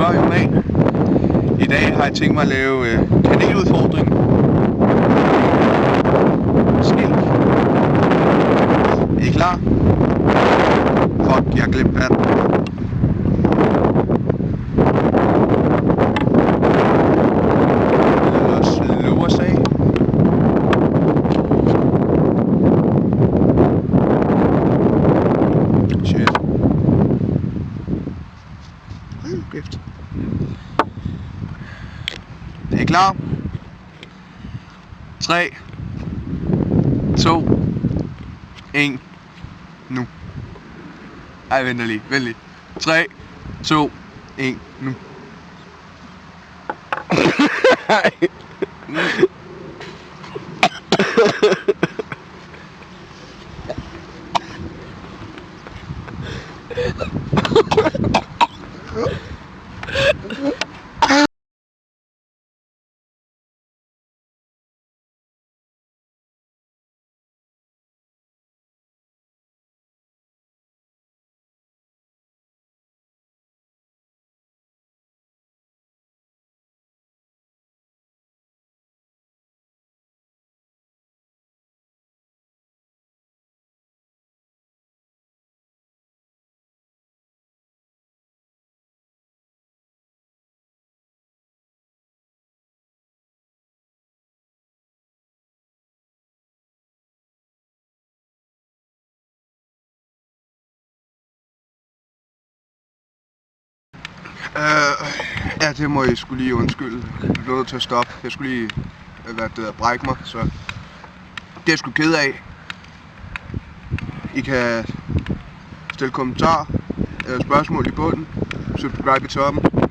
spørger jo af. I dag har jeg tænkt mig at lave kaneludfordring. Skilk. Er I klar? Fuck, jeg har glemt vand. Lad os lure os af. Shit. Kæft. Er I klar? 3, 2, 1, nu. Ej, vent lige. 3, 2, 1, nu. Ja, det må I skulle lige undskylde. Jeg blev nødt til at stoppe. Jeg skulle lige brække mig, så det er jeg sgu ked af. I kan stille kommentarer eller spørgsmål i bunden. Subscribe i toppen.